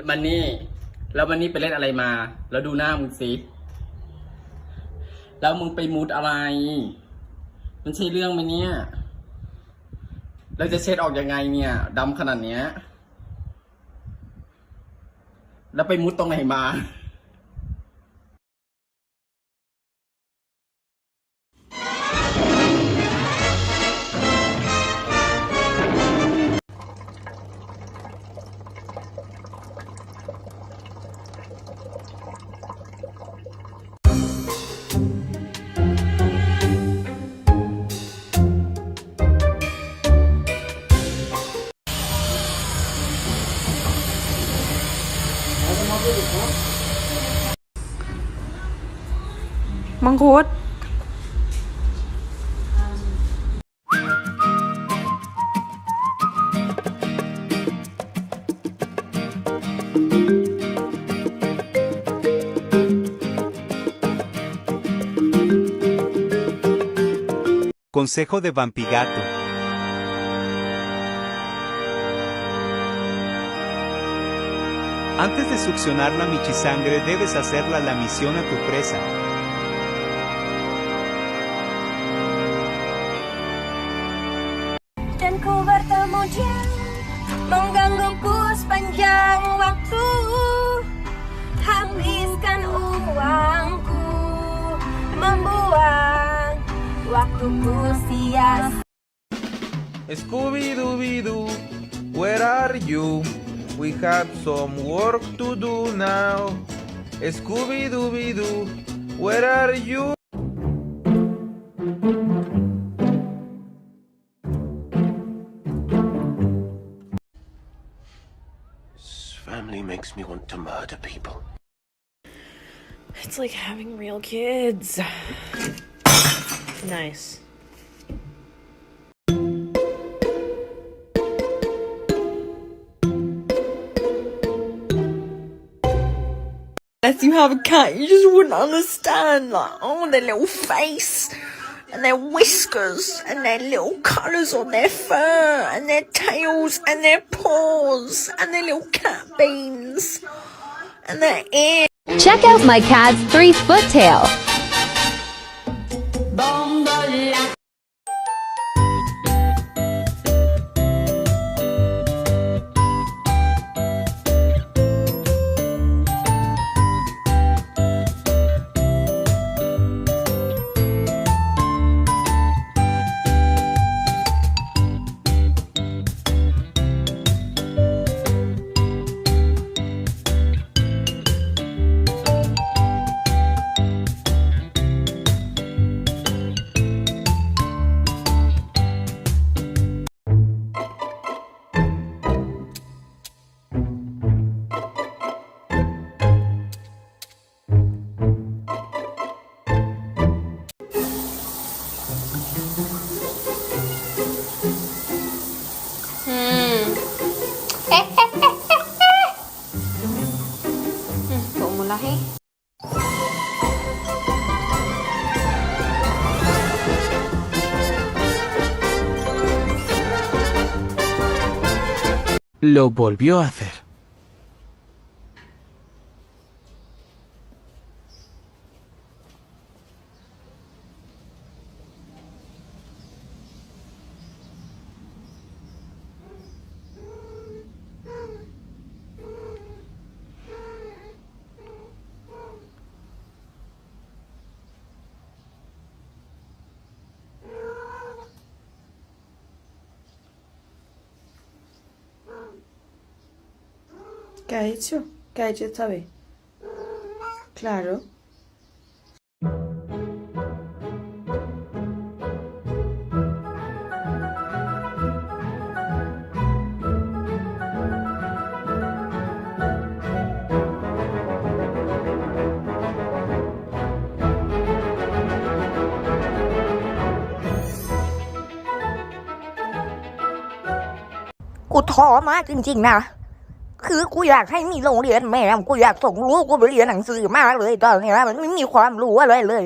มันนี่แล้ววันนี้ไปเล่นอะไรมาแล้วดูหน้ามึงสิแล้วมึงไปมุดอะไรมันใช่เรื่องไหมเนี่ยเราจะเช็ดออกยังไงเนี่ยดำขนาดเนี้ยแล้วไปมุดตรงไหนมามังคุดConsejo de Vampigato. Antes de succionar la michisangre debes hacerla la misión a tu presa. Dan ku bertemu dia menggangguku sepanjang waktu, habiskan uangku, membuang waktuku sia-sia. Scooby-Dooby-Doo, where are you? We have some work to do now. Scooby-Dooby-Doo, where are you? This family makes me want to murder people. It's like having real kids. Nice. As you have a cat, you just wouldn't understand. Like, oh, their little face, and their whiskers, and their little colours on their fur, and their tails, and their paws, and their little cat beans, and their ears. Check out my cat's 3-foot tail. Lo volvió a hacer. ¿Qué ha hecho? ¿Qué ha hecho esta vez? Claro. Cô thò má jing jing nè. คือกูอยากให้มีโรงเรียนแม่กูอยากส่งลูกกูไปเรียนหนังสือมากเลยตอนนี้มันไม่มีความรู้อะไรเลย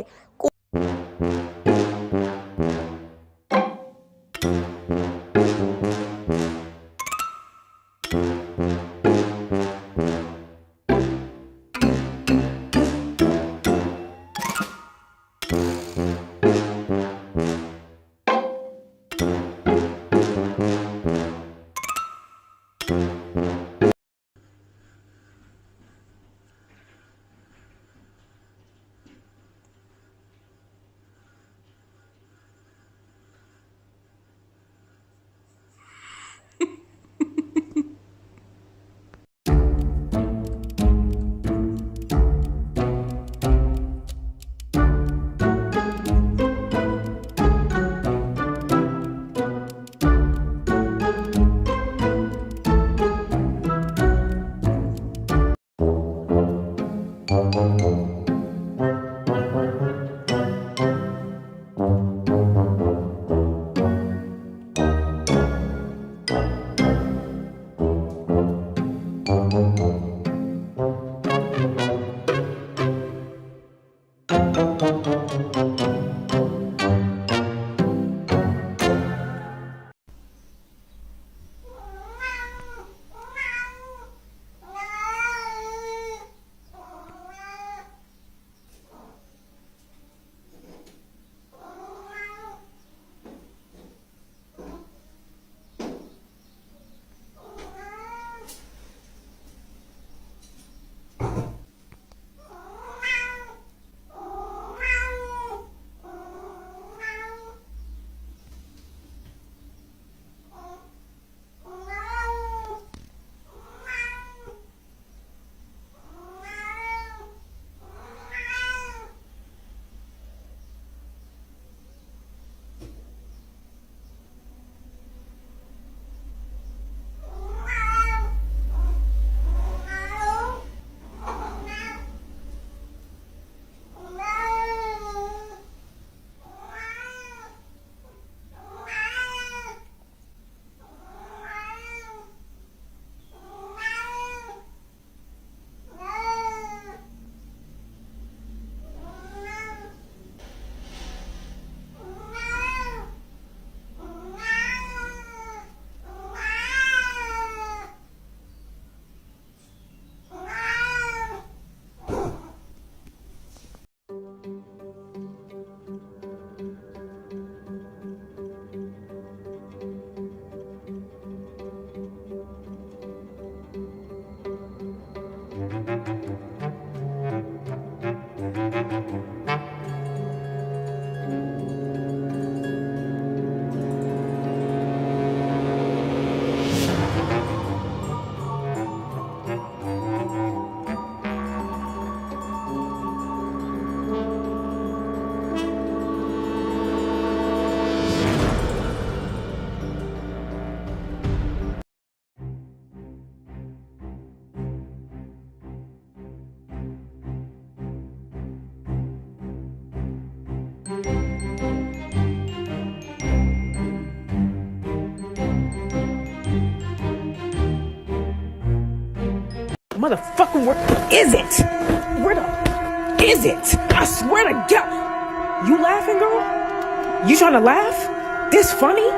Motherfucking where is it? Where the is it? I swear to God. You laughing, girl? You trying to laugh? This funny?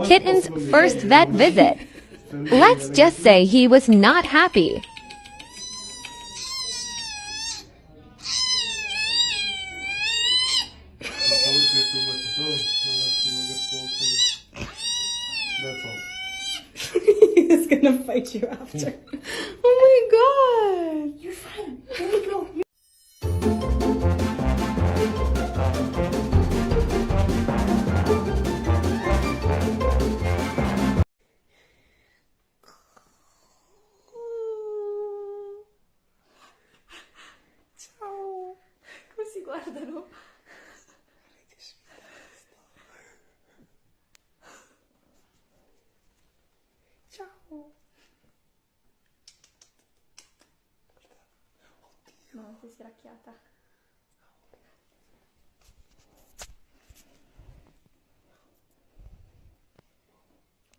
Kitten's first vet visit. Let's just say he was not happy. He's gonna fight you after. Oh my God. You're fine. Here we go. No, sei stiracchiata.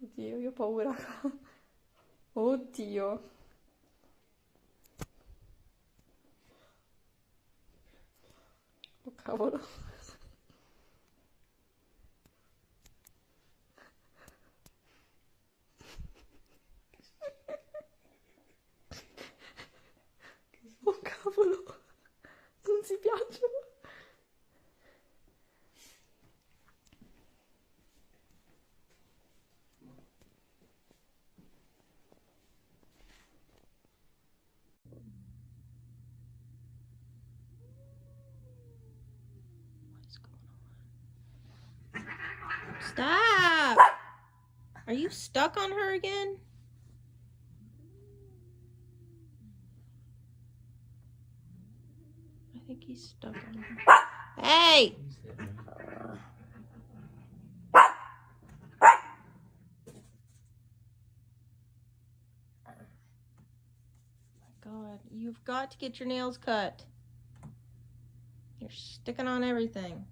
Oddio, io ho paura. Oddio. Oh cavolo. Oh cavolo. Non si piacciono. Stop! Are you stuck on her again? I think he's stuck on her. Hey! God, you've got to get your nails cut. You're sticking on everything.